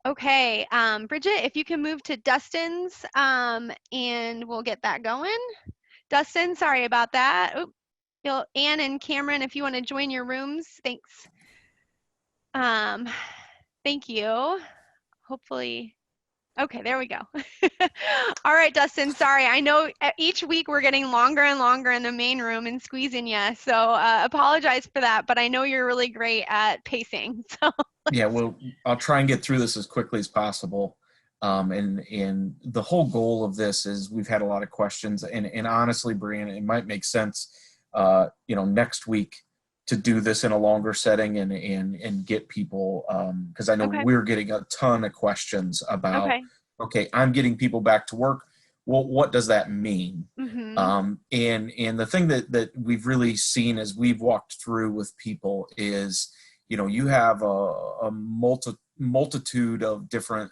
Okay, Bridget, if you can move to Dustin's, and we'll get that going. Dustin, sorry about that. Oop, Anne and Cameron, if you want to join your rooms, thanks. Um, thank you. Hopefully, okay, there we go. All right, Dustin, sorry. I know each week we're getting longer and longer in the main room and squeezing you, so apologize for that, but I know you're really great at pacing. So Yeah, well, I'll try and get through this as quickly as possible. And the whole goal of this is we've had a lot of questions, and honestly, Brianna, it might make sense, next week to do this in a longer setting and get people, because I know okay, we're getting a ton of questions about, okay. okay, I'm getting people back to work. Well, what does that mean? Mm-hmm. And the thing that we've really seen as we've walked through with people is, you have a multitude of different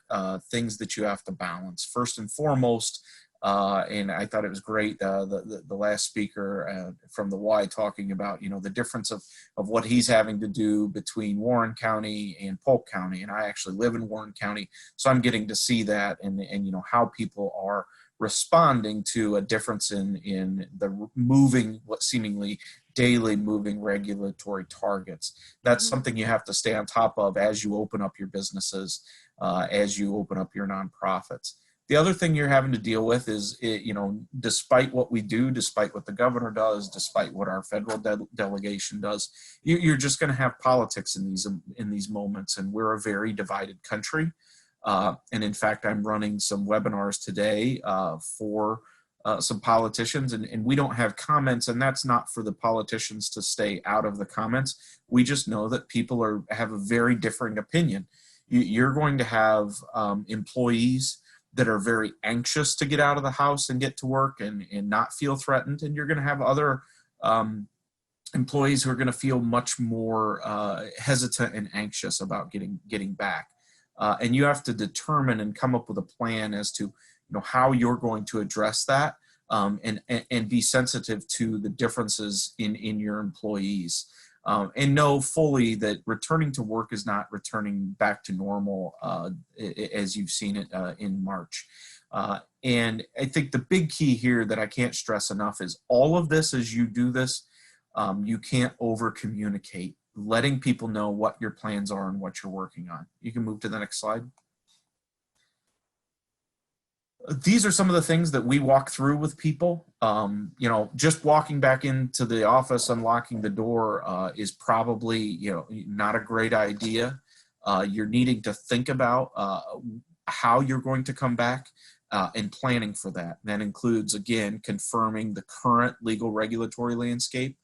things that you have to balance. First and foremost, and I thought it was great, the last speaker from the Y talking about, the difference of what he's having to do between Warren County and Polk County. And I actually live in Warren County, so I'm getting to see that and how people are responding to a difference in the moving, what seemingly daily moving regulatory targets. That's Mm-hmm. something you have to stay on top of as you open up your businesses, as you open up your nonprofits. The other thing you're having to deal with is, despite what we do, despite what the governor does, despite what our federal delegation does, you're just going to have politics in these moments, and we're a very divided country. And in fact, I'm running some webinars today for some politicians, and we don't have comments, and that's not for the politicians to stay out of the comments. We just know that people have a very differing opinion. You're going to have employees that are very anxious to get out of the house and get to work and not feel threatened, and you're going to have other employees who are going to feel much more hesitant and anxious about getting back. And you have to determine and come up with a plan as to how you're going to address that, and be sensitive to the differences in your employees, and know fully that returning to work is not returning back to normal as you've seen it in March. And I think the big key here that I can't stress enough is all of this, as you do this, you can't over communicate, letting people know what your plans are and what you're working on. You can move to the next slide. These are some of the things that we walk through with people. Just walking back into the office, unlocking the door is probably, not a great idea. You're needing to think about how you're going to come back, and planning for that. That includes, again, confirming the current legal regulatory landscape,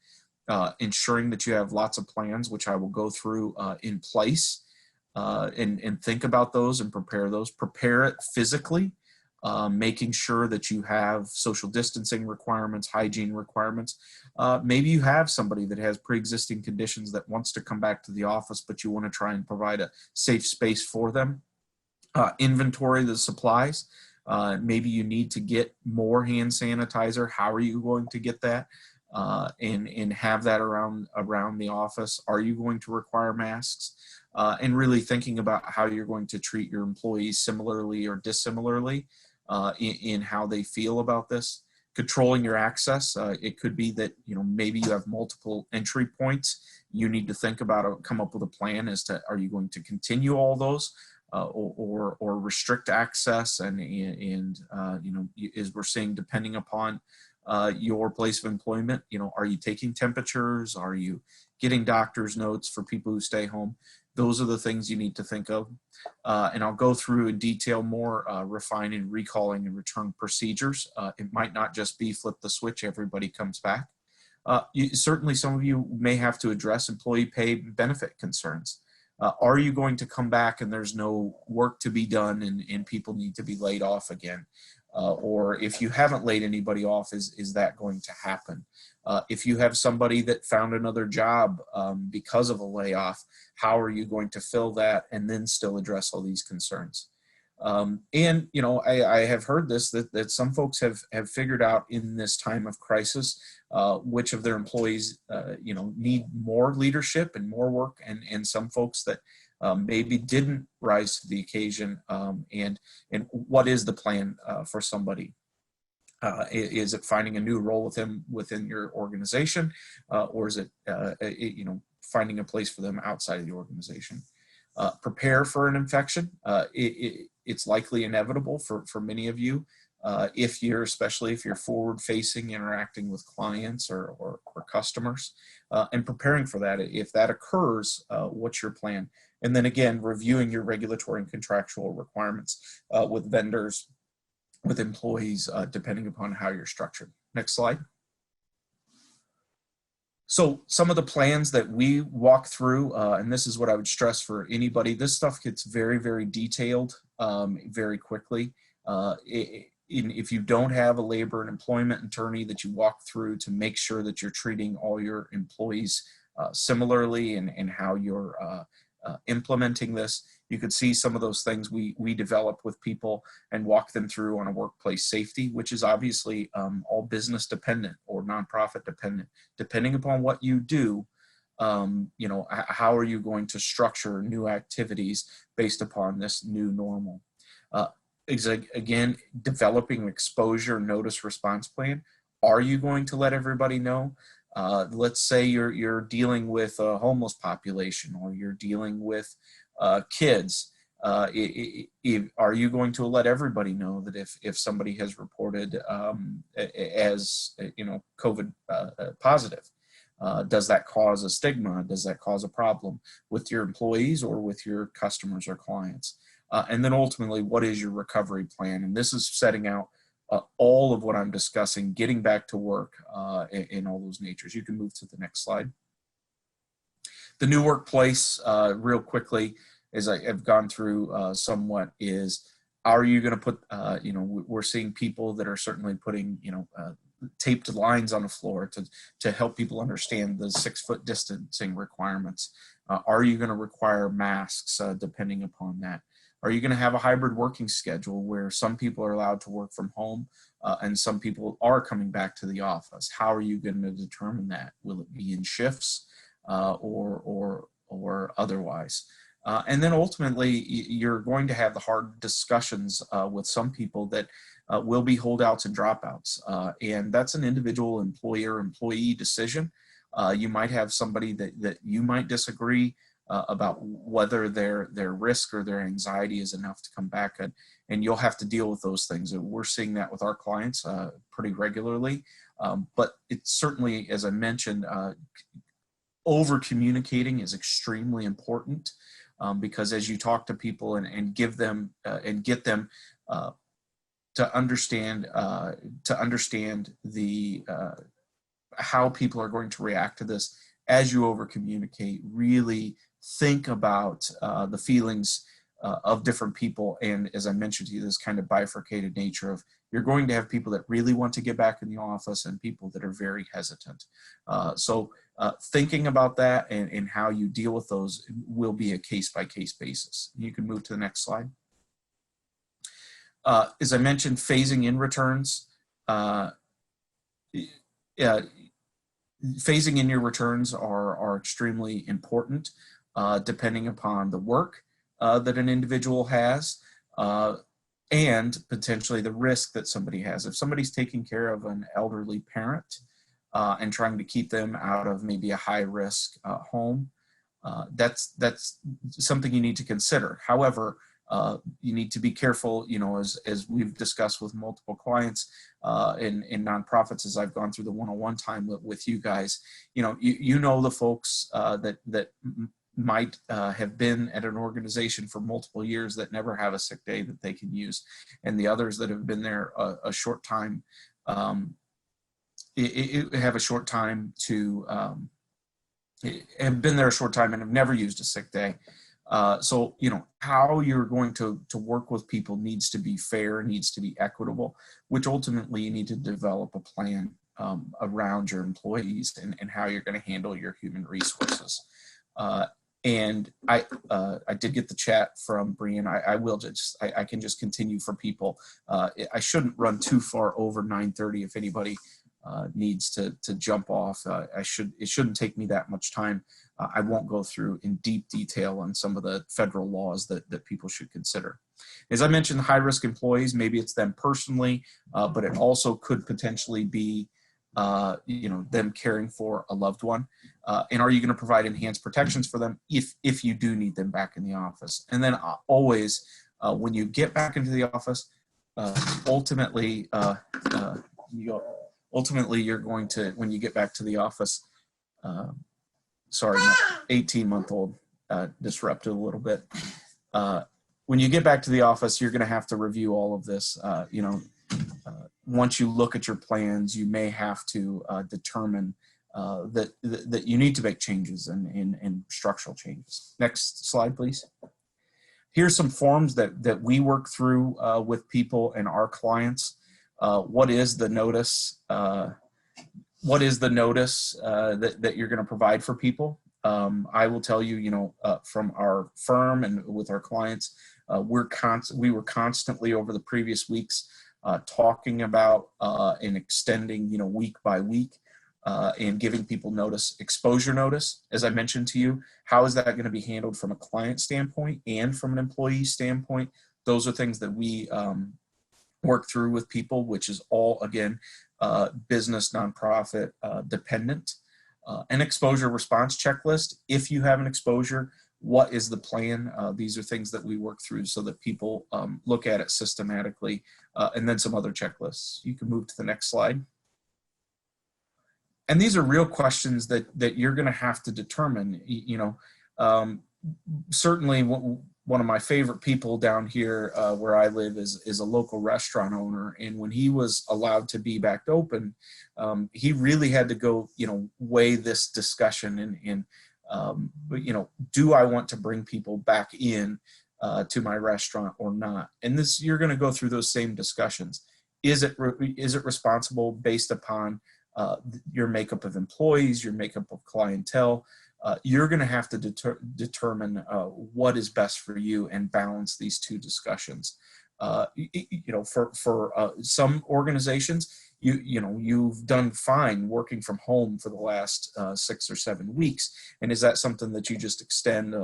ensuring that you have lots of plans, which I will go through in place, and think about those and prepare those. Prepare it physically, making sure that you have social distancing requirements, hygiene requirements. Maybe you have somebody that has pre-existing conditions that wants to come back to the office, but you want to try and provide a safe space for them. Inventory the supplies. Maybe you need to get more hand sanitizer. How are you going to get that? And have that around the office. Are you going to require masks? And really thinking about how you're going to treat your employees similarly or dissimilarly in how they feel about this. Controlling your access. It could be that maybe you have multiple entry points. You need to think about come up with a plan as to, are you going to continue all those, or restrict access, and as we're seeing, depending upon your place of employment, are you taking temperatures? Are you getting doctor's notes for people who stay home? Those are the things you need to think of. And I'll go through in detail more refining, recalling, and return procedures. It might not just be flip the switch, everybody comes back. Certainly some of you may have to address employee pay benefit concerns. Are you going to come back and there's no work to be done and people need to be laid off again? Or if you haven't laid anybody off, is that going to happen? If you have somebody that found another job because of a layoff, how are you going to fill that and then still address all these concerns? And I have heard this, that some folks have figured out in this time of crisis which of their employees need more leadership and more work, and some folks that maybe didn't rise to the occasion, and what is the plan for somebody? Is it finding a new role within your organization, or is it, finding a place for them outside of the organization? Prepare for an infection. It's likely inevitable for many of you, especially if you're forward-facing, interacting with clients or customers, and preparing for that. If that occurs, what's your plan? And then again, reviewing your regulatory and contractual requirements with vendors, with employees, depending upon how you're structured. Next slide. So some of the plans that we walk through, and this is what I would stress for anybody, this stuff gets very, very detailed very quickly. If you don't have a labor and employment attorney that you walk through to make sure that you're treating all your employees similarly, and how you're implementing this, you could see some of those things we develop with people and walk them through on a workplace safety, which is obviously all business dependent or nonprofit dependent. Depending upon what you do, how are you going to structure new activities based upon this new normal? Again, developing an exposure notice response plan. Are you going to let everybody know? Let's say you're dealing with a homeless population, or you're dealing with kids. Are you going to let everybody know that if somebody has reported as COVID positive, does that cause a stigma? Does that cause a problem with your employees or with your customers or clients? And then ultimately, what is your recovery plan? And this is setting out all of what I'm discussing, getting back to work in all those natures. You can move to the next slide. The new workplace, real quickly, as I have gone through somewhat, is, are you going to put, we're seeing people that are certainly putting, taped lines on the floor to help people understand the 6-foot distancing requirements. Are you going to require masks depending upon that? Are you going to have a hybrid working schedule where some people are allowed to work from home and some people are coming back to the office? How are you going to determine that? Will it be in shifts or otherwise? And then ultimately, you're going to have the hard discussions with some people that will be holdouts and dropouts. And that's an individual employer-employee decision. You might have somebody that you might disagree about whether their risk or their anxiety is enough to come back, and you'll have to deal with those things. We're seeing that with our clients pretty regularly, but it's certainly, as I mentioned, over communicating is extremely important, because as you talk to people and give them and get them to understand the how people are going to react to this, as you over communicate, really think about the feelings of different people. And as I mentioned to you, this kind of bifurcated nature of, you're going to have people that really want to get back in the office and people that are very hesitant. So thinking about that and how you deal with those will be a case-by-case basis. You can move to the next slide. As I mentioned, phasing in returns. Phasing in your returns are extremely important, depending upon the work that an individual has, and potentially the risk that somebody has. If somebody's taking care of an elderly parent and trying to keep them out of maybe a high-risk home, that's something you need to consider. However, you need to be careful, as we've discussed with multiple clients in nonprofits, as I've gone through the one-on-one time with you guys, the folks that might have been at an organization for multiple years that never have a sick day that they can use, and the others that have been there a short time, have a short time to have been there a short time and have never used a sick day. So, how you're going to work with people needs to be fair, needs to be equitable, which ultimately you need to develop a plan around your employees and how you're going to handle your human resources. And I did get the chat from Brian. I can just continue for people. I shouldn't run too far over 9:30 if anybody needs to jump off. It shouldn't take me that much time. I won't go through in deep detail on some of the federal laws that people should consider. As I mentioned, high-risk employees, maybe it's them personally, but it also could potentially be them caring for a loved one. And are you going to provide enhanced protections for them if you do need them back in the office? And then always, when you get back into the office, ultimately, you're going to, when you get back to the office, sorry, 18-month-old disrupted a little bit. When you get back to the office, you're going to have to review all of this. Once you look at your plans, you may have to determine that you need to make changes and structural changes. Next slide, please. Here's some forms that we work through with people and our clients. What is the notice? What is the notice that you're going to provide for people? I will tell you, from our firm and with our clients, we were constantly over the previous weeks talking about and extending, week by week, and giving people notice, exposure notice. As I mentioned to you, how is that going to be handled from a client standpoint and from an employee standpoint? Those are things that we work through with people, which is all, again, business, nonprofit dependent. An exposure response checklist. If you have an exposure, what is the plan? These are things that we work through so that people look at it systematically, and then some other checklists. You can move to the next slide. And these are real questions that you're going to have to determine. Certainly one of my favorite people down here where I live is a local restaurant owner. And when he was allowed to be back open, he really had to go, weigh this discussion and do I want to bring people back in to my restaurant or not? And this, you're going to go through those same discussions. Is it responsible based upon your makeup of employees, your makeup of clientele? You're going to have to determine what is best for you and balance these two discussions. For some organizations, you've done fine working from home for the last 6 or 7 weeks, and is that something that you just extend,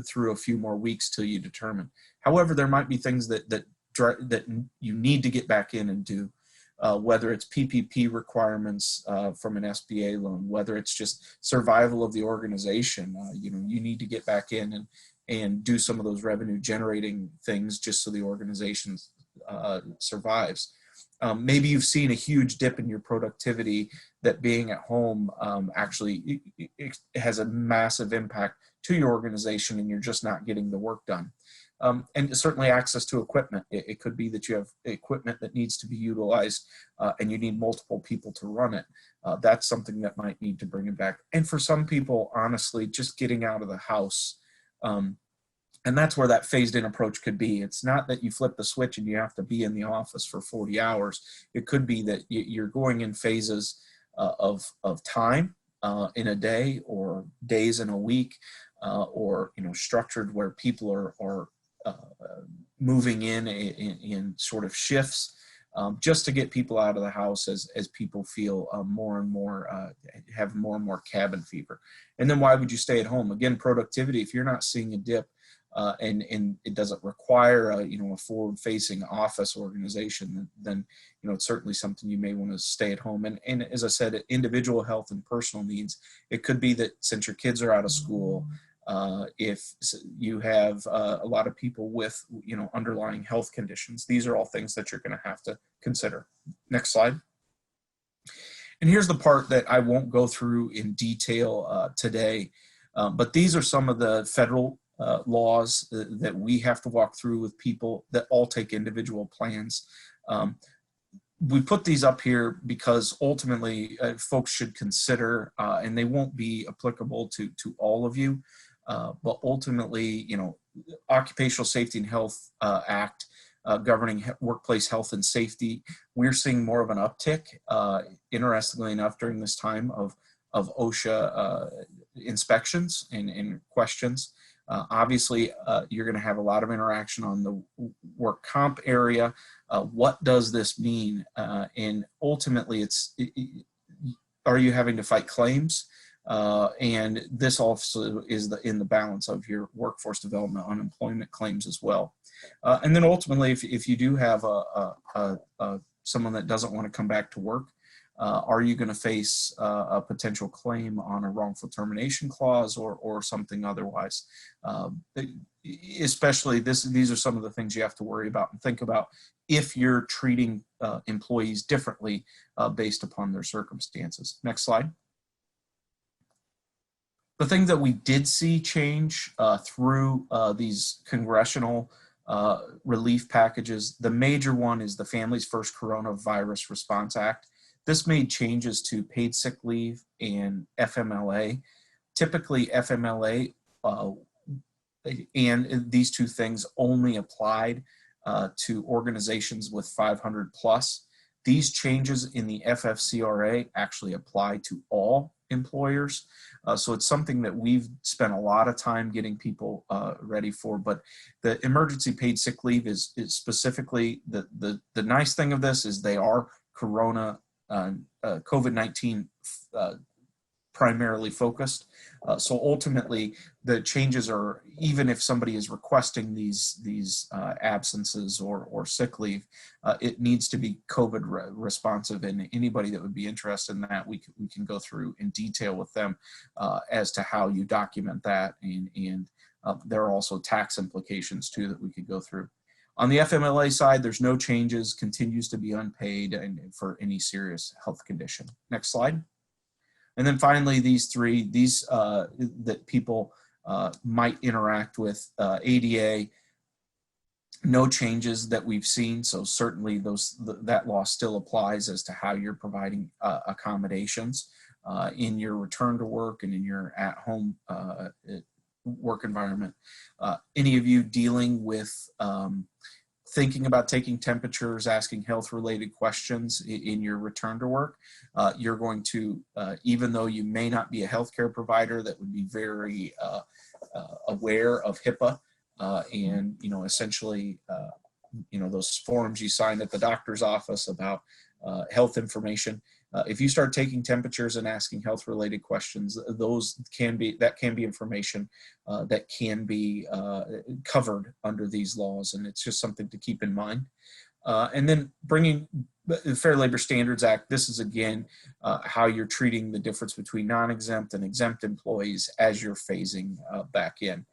through a few more weeks till you determine? However, there might be things that you need to get back in and do. Whether it's PPP requirements from an SBA loan, whether it's just survival of the organization, you need to get back in and do some of those revenue generating things just so the organization survives. Maybe you've seen a huge dip in your productivity that being at home actually it has a massive impact to your organization and you're just not getting the work done. And certainly access to equipment. It could be that you have equipment that needs to be utilized and you need multiple people to run it. That's something that might need to bring it back. And for some people, honestly, just getting out of the house. And that's where that phased in approach could be. It's not that you flip the switch and you have to be in the office for 40 hours. It could be that you're going in phases of time in a day or days in a week, or structured where people are moving in sort of shifts, just to get people out of the house as people feel more and more, have more and more cabin fever. And then why would you stay at home? Again, productivity, if you're not seeing a dip and it doesn't require a forward-facing office organization, then it's certainly something you may want to stay at home. And as I said, individual health and personal needs, it could be that since your kids are out of school, if you have a lot of people with underlying health conditions, these are all things that you're going to have to consider. Next slide. And here's the part that I won't go through in detail today, but these are some of the federal laws that we have to walk through with people that all take individual plans. We put these up here because ultimately folks should consider, and they won't be applicable to all of you, but ultimately, Occupational Safety and Health Act governing workplace health and safety, we're seeing more of an uptick, interestingly enough, during this time of OSHA inspections and questions. Obviously, you're going to have a lot of interaction on the work comp area. What does this mean? And ultimately, are you having to fight claims? And this also is in the balance of your workforce development, unemployment claims as well. And then ultimately, if you do have someone that doesn't want to come back to work, are you going to face a potential claim on a wrongful termination clause or something otherwise? Especially these are some of the things you have to worry about and think about if you're treating employees differently based upon their circumstances. Next slide. The thing that we did see change through these congressional relief packages, the major one is the Families First Coronavirus Response Act. This made changes to paid sick leave and FMLA. Typically, FMLA and these two things only applied to organizations with 500 plus. These changes in the FFCRA actually apply to all employers. So it's something that we've spent a lot of time getting people ready for. But the emergency paid sick leave is specifically, the nice thing of this is they are COVID-19 primarily focused. So ultimately, the changes are, even if somebody is requesting these absences or sick leave, it needs to be COVID responsive. And anybody that would be interested in that, we can go through in detail with them as to how you document that. And there are also tax implications too that we could go through. On the FMLA side, there's no changes, continues to be unpaid and for any serious health condition. Next slide. And then finally, these that people might interact with, ADA, no changes that we've seen. So certainly that law still applies as to how you're providing accommodations in your return to work and in your at-home work environment. Any of you dealing with thinking about taking temperatures, asking health-related questions in your return to work, you're going to, even though you may not be a healthcare provider that would be very aware of HIPAA and, essentially, those forms you sign at the doctor's office about health information. If you start taking temperatures and asking health-related questions, that can be information that can be covered under these laws, and it's just something to keep in mind. And then bringing the Fair Labor Standards Act, this is again how you're treating the difference between non-exempt and exempt employees as you're phasing back in.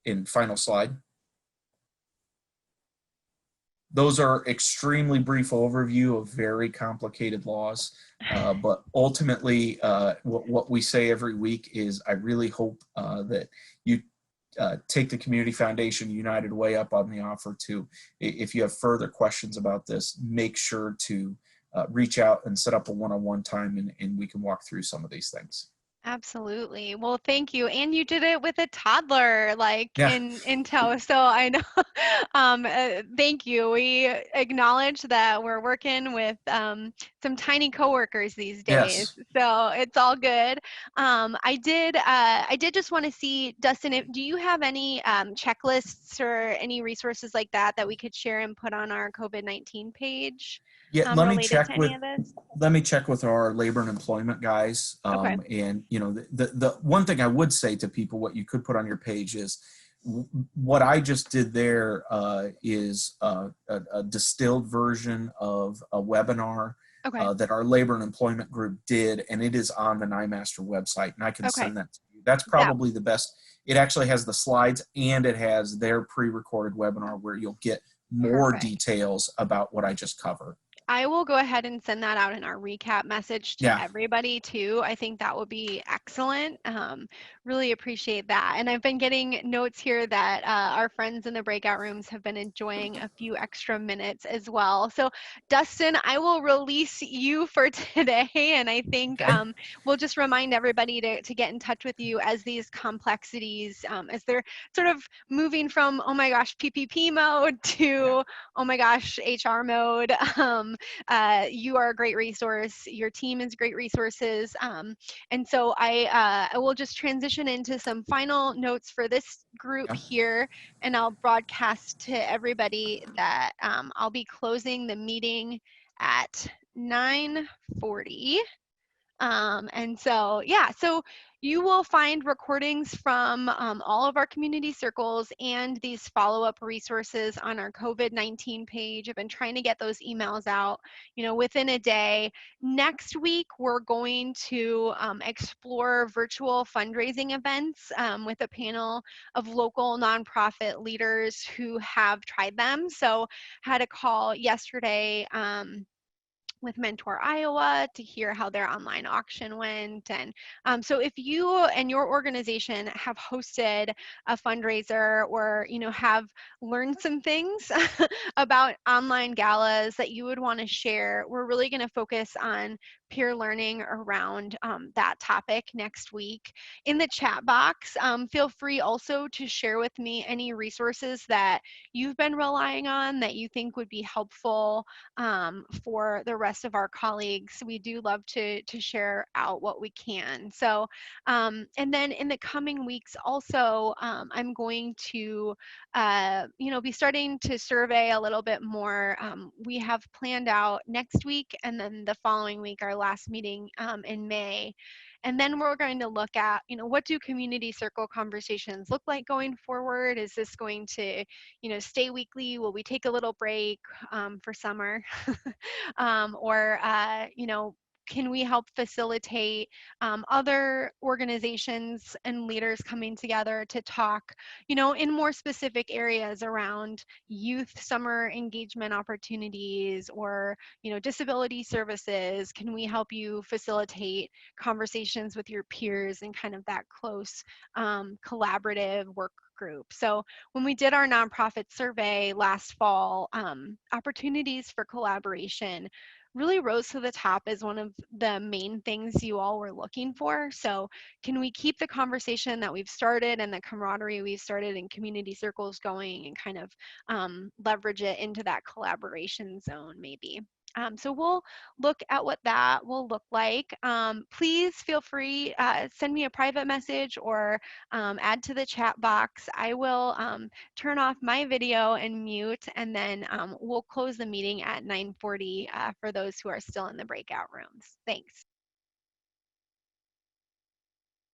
In final slide. Those are extremely brief overview of very complicated laws, but ultimately what we say every week is I really hope that you take the Community Foundation United Way up on the offer to, if you have further questions about this, make sure to reach out and set up a one-on-one time and we can walk through some of these things. Absolutely. Well, thank you. And you did it with a toddler, like Yeah. in tow. So I know, thank you. We acknowledge that we're working with some tiny coworkers these days. Yes. So it's all good. I did just want to see, Dustin, do you have any checklists or any resources like that we could share and put on our COVID-19 page? Yeah, let me Related check to with any of this? our labor and employment guys. Okay. And the one thing I would say to people, what you could put on your page is what I just did there is a distilled version of a webinar Okay. that our labor and employment group did, and it is on the NIMASTER website, and I can Okay. send that to you. That's probably the best. It actually has the slides and it has their pre-recorded webinar where you'll get more Perfect. details about what I just covered. I will go ahead and send that out in our recap message to Yeah. everybody too. I think that would be excellent. Really appreciate that. And I've been getting notes here that our friends in the breakout rooms have been enjoying a few extra minutes as well. So Dustin, I will release you for today. And I think Okay. we'll just remind everybody to get in touch with you as these complexities, as they're sort of moving from, oh my gosh, PPP mode to, oh my gosh, HR mode. You are a great resource. Your team is great resources. And so I will just transition transition into some final notes for this group Yeah. here, and I'll broadcast to everybody that I'll be closing the meeting at 9:40. And so, yeah, so you will find recordings from all of our community circles and these follow-up resources on our COVID-19 page. I've been trying to get those emails out, within a day. Next week, we're going to explore virtual fundraising events with a panel of local nonprofit leaders who have tried them. So had a call yesterday with Mentor Iowa to hear how their online auction went. And so if you and your organization have hosted a fundraiser or, have learned some things about online galas that you would want to share, we're really going to focus on peer learning around that topic next week. In the chat box, feel free also to share with me any resources that you've been relying on that you think would be helpful for the rest of our colleagues. We do love to share out what we can. So, and then in the coming weeks also, I'm going to, be starting to survey a little bit more. We have planned out next week and then the following week, our last meeting in May. And then we're going to look at, what do community circle conversations look like going forward? Is this going to, stay weekly? Will we take a little break for summer? Or, can we help facilitate other organizations and leaders coming together to talk, in more specific areas around youth summer engagement opportunities or, disability services? Can we help you facilitate conversations with your peers and kind of that close collaborative work group? So when we did our nonprofit survey last fall, opportunities for collaboration really rose to the top as one of the main things you all were looking for. So can we keep the conversation that we've started and the camaraderie we've started in community circles going and kind of leverage it into that collaboration zone maybe? So we'll look at what that will look like. Please feel free, send me a private message or add to the chat box. I will turn off my video and mute, and then we'll close the meeting at 9:40 for those who are still in the breakout rooms. Thanks.